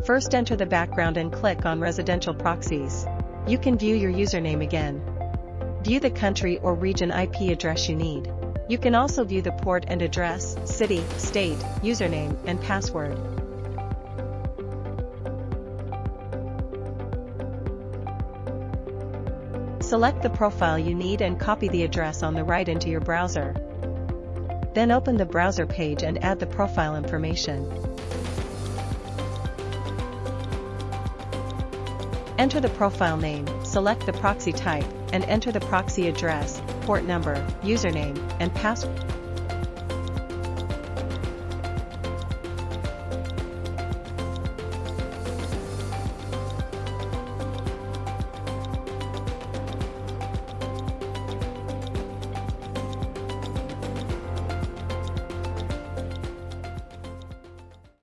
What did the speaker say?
First, enter the background and click on Residential Proxies. You can view your username again. View the country or region IP address you need. You can also view the port and address, city, state, username, and password. Select the profile you need and copy the address on the right into your browser. Then open the browser page and add the profile information. Enter the profile name, select the proxy type, and enter the proxy address, port number, username, and password.